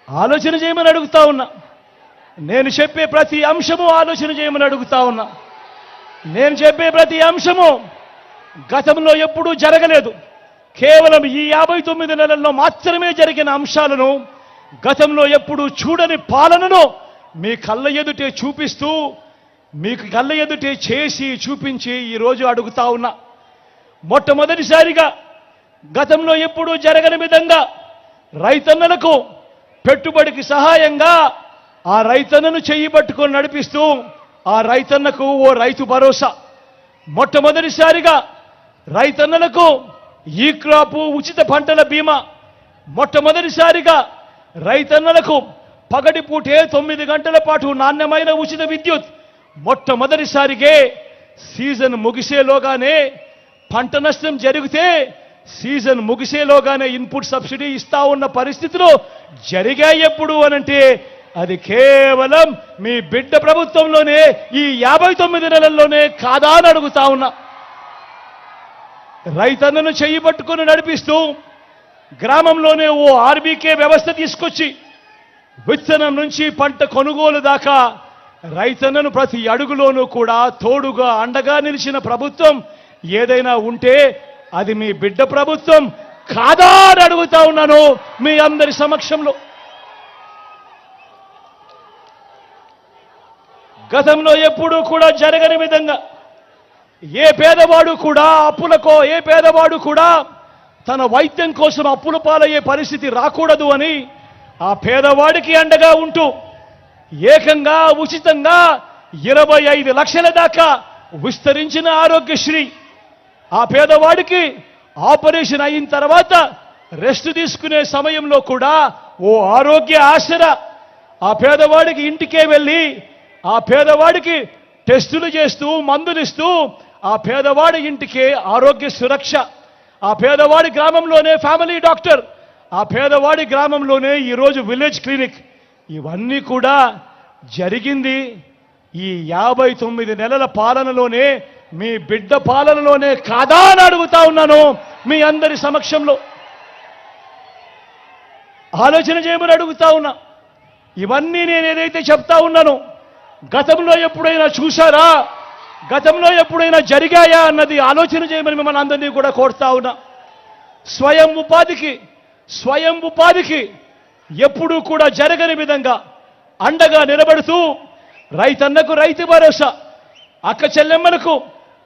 ఆలోచన చేయమని అడుగుతా ఉన్నా. నేను చెప్పే ప్రతి అంశము ఆలోచన చేయమని అడుగుతా ఉన్నా. నేను చెప్పే ప్రతి అంశము గతంలో ఎప్పుడూ జరగలేదు. కేవలం ఈ 59 నెలల్లో మాత్రమే జరిగిన అంశాలను, గతంలో ఎప్పుడూ చూడని పాలనను మీ కళ్ళ ఎదుటే చూపిస్తూ, మీకు కళ్ళ ఎదుటే చేసి చూపించి ఈరోజు అడుగుతా ఉన్నా. మొట్టమొదటిసారిగా గతంలో ఎప్పుడూ జరగని విధంగా రైతన్నలకు పెట్టుబడికి సహాయంగా ఆ రైతన్నను చెయ్యి పట్టుకొని నడిపిస్తూ ఆ రైతన్నకు ఓ రైతు భరోసా, మొట్టమొదటిసారిగా రైతన్నలకు ఈ క్రాపు ఉచిత పంటల బీమా, మొట్టమొదటిసారిగా రైతన్నలకు పగటిపూటే 9 గంటల పాటు నాణ్యమైన ఉచిత విద్యుత్, మొట్టమొదటిసారిగే సీజన్ ముగిసేలోగానే పంట నష్టం జరిగితే సీజన్ ముగిసేలోగానే ఇన్పుట్ సబ్సిడీ ఇస్తా ఉన్న పరిస్థితులు జరిగాయి ఎప్పుడు అనంటే అది కేవలం మీ బిడ్డ ప్రభుత్వంలోనే, ఈ 59 నెలల్లోనే కాదా అని అడుగుతా ఉన్నా. రైతన్నను చెయ్యి పట్టుకొని నడిపిస్తూ గ్రామంలోనే ఓ ఆర్బీకే వ్యవస్థ తీసుకొచ్చి విత్తనం నుంచి పంట కొనుగోలు దాకా రైతన్నను ప్రతి అడుగులోనూ కూడా తోడుగా అండగా నిలిచిన ప్రభుత్వం ఏదైనా ఉంటే అది మీ బిడ్డ ప్రభుత్వం కాదా అని అడుగుతా ఉన్నాను మీ అందరి సమక్షంలో. గతంలో ఎప్పుడూ కూడా జరగని విధంగా ఏ పేదవాడు కూడా తన వైద్యం కోసం అప్పుల పాలయ్యే పరిస్థితి రాకూడదు అని ఆ పేదవాడికి అండగా ఉంటూ ఏకంగా ఉచితంగా 25 లక్షల దాకా విస్తరించిన ఆరోగ్యశ్రీ, ఆ పేదవాడికి ఆపరేషన్ అయిన తర్వాత రెస్ట్ తీసుకునే సమయంలో కూడా ఓ ఆరోగ్య ఆసరా, ఆ పేదవాడికి ఇంటికే వెళ్ళి ఆ పేదవాడికి టెస్టులు చేస్తూ మందులిస్తూ ఆ పేదవాడి ఇంటికే ఆరోగ్య సురక్ష, ఆ పేదవాడి గ్రామంలోనే ఫ్యామిలీ డాక్టర్, ఆ పేదవాడి గ్రామంలోనే ఈరోజు విలేజ్ క్లినిక్, ఇవన్నీ కూడా జరిగింది ఈ 59 నెలల పాలనలోనే, మీ బిడ్డ పాలనలోనే కాదా అని అడుగుతా ఉన్నాను మీ అందరి సమక్షంలో. ఆలోచన చేయమని అడుగుతా ఉన్నా. ఇవన్నీ నేను ఏదైతే చెప్తా ఉన్నానో గతంలో ఎప్పుడైనా చూశారా, గతంలో ఎప్పుడైనా జరిగాయా అన్నది ఆలోచన చేయమని మిమ్మల్ని అందరినీ కూడా కోరుతా ఉన్నా. స్వయం ఉపాధికి ఎప్పుడూ కూడా జరగని విధంగా అండగా నిలబడుతూ రైతన్నకు రైతు భరోసా, అక్క చెల్లెమ్మలకు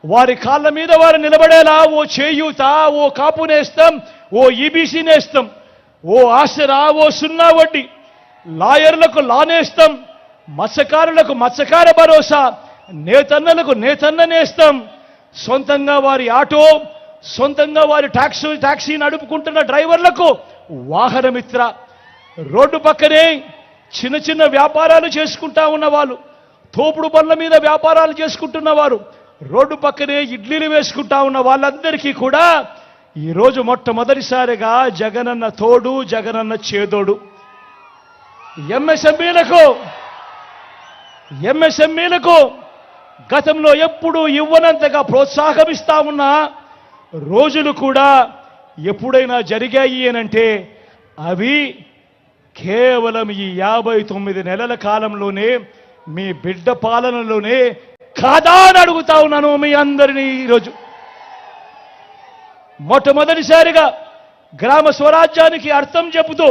వారి కాళ్ళ మీద వారు నిలబడేలా ఓ చేయూత, ఓ కాపు నేస్తం, ఓ ఈబీసీ నేస్తం, ఓ ఆసరా, ఓ సున్నా వడ్డీ, లాయర్లకు లా నేస్తం, మత్స్యకారులకు మత్స్యకార భరోసా, నేతన్నలకు నేతన్న నేస్తం, సొంతంగా వారి ఆటో, సొంతంగా వారి టాక్సీ నడుపుకుంటున్న డ్రైవర్లకు వాహనమిత్ర, రోడ్డు పక్కనే చిన్న చిన్న వ్యాపారాలు చేసుకుంటా ఉన్నవాళ్ళు, తోపుడు బండ్ల మీద వ్యాపారాలు చేసుకుంటున్న వారు, రోడ్డు పక్కనే ఇడ్లీలు వేసుకుంటా ఉన్న వాళ్ళందరికీ కూడా ఈరోజు మొట్టమొదటిసారిగా జగనన్న తోడు, జగనన్న చేదోడు. ఎంఎస్ఎంఈలకు గతంలో ఎప్పుడూ ఇవ్వనంతగా ప్రోత్సాహమిస్తా ఉన్న రోజులు కూడా ఎప్పుడైనా జరిగాయి అనంటే అవి కేవలం ఈ 59 నెలల కాలంలోనే, మీ బిడ్డ పాలనలోనే కాదా అని అడుగుతా ఉన్నాను మీ అందరినీ. ఈరోజు మొట్టమొదటిసారిగా గ్రామ స్వరాజ్యానికి అర్థం చెబుతూ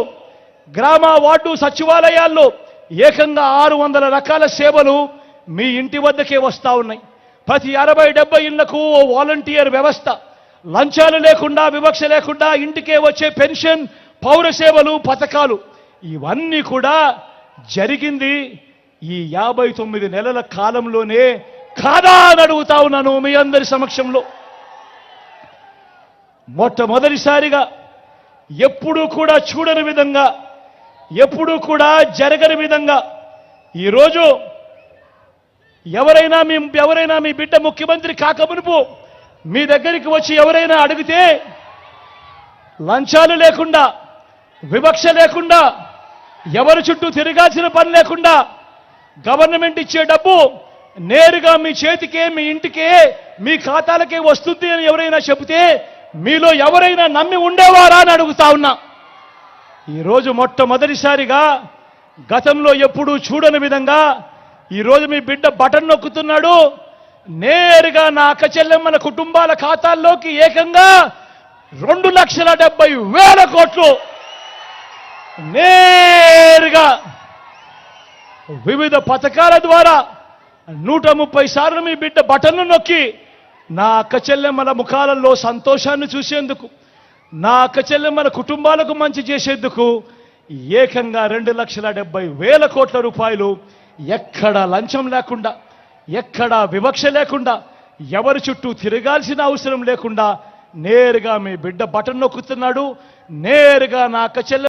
గ్రామ వార్డు సచివాలయాల్లో ఏకంగా 600 రకాల సేవలు మీ ఇంటి వద్దకే వస్తా ఉన్నాయి. ప్రతి 60-70 ఇళ్లకు ఓ వాలంటీర్ వ్యవస్థ, లంచాలు లేకుండా, వివక్ష లేకుండా ఇంటికే వచ్చే పెన్షన్, పౌర సేవలు, పథకాలు, ఇవన్నీ కూడా జరిగింది ఈ 59 నెలల కాలంలోనే కాదా అని అడుగుతా ఉన్నాను మీ అందరి సమక్షంలో. మొట్టమొదటిసారిగా ఎప్పుడూ కూడా చూడని విధంగా, ఎప్పుడూ కూడా జరగని విధంగా ఈరోజు ఎవరైనా మీ బిడ్డ ముఖ్యమంత్రి కాకమునుపు మీ దగ్గరికి వచ్చి ఎవరైనా అడిగితే లంచాలు లేకుండా, వివక్ష లేకుండా, ఎవరి చుట్టూ తిరగాల్సిన పని లేకుండా గవర్నమెంట్ ఇచ్చే డబ్బు నేరుగా మీ చేతికే, మీ ఇంటికే, మీ ఖాతాలకే వస్తుంది అని ఎవరైనా చెబితే మీలో ఎవరైనా నమ్మి ఉండేవారా అని అడుగుతా ఉన్నా. ఈరోజు మొట్టమొదటిసారిగా గతంలో ఎప్పుడూ చూడని విధంగా ఈరోజు మీ బిడ్డ బటన్ నొక్కుతున్నాడు. నేరుగా నా అక్క చెల్లెమ్మల కుటుంబాల ఖాతాల్లోకి ఏకంగా 2,70,000 కోట్లు నేరుగా వివిధ పథకాల ద్వారా 130 సార్లు మీ బిడ్డ బటన్ను నొక్కి నా అక్క చెల్లెమ్మల ముఖాలలో సంతోషాన్ని చూసేందుకు, నా అక్క చెల్లెమ్మల కుటుంబాలకు మంచి చేసేందుకు ఏకంగా 2,70,000 కోట్ల రూపాయలు ఎక్కడా లంచం లేకుండా, ఎక్కడా వివక్ష లేకుండా, ఎవరి చుట్టూ తిరగాల్సిన అవసరం లేకుండా నేరుగా మీ బిడ్డ బటన్ నొక్కుతున్నాడు. నేరుగా నా అక్క చెల్లె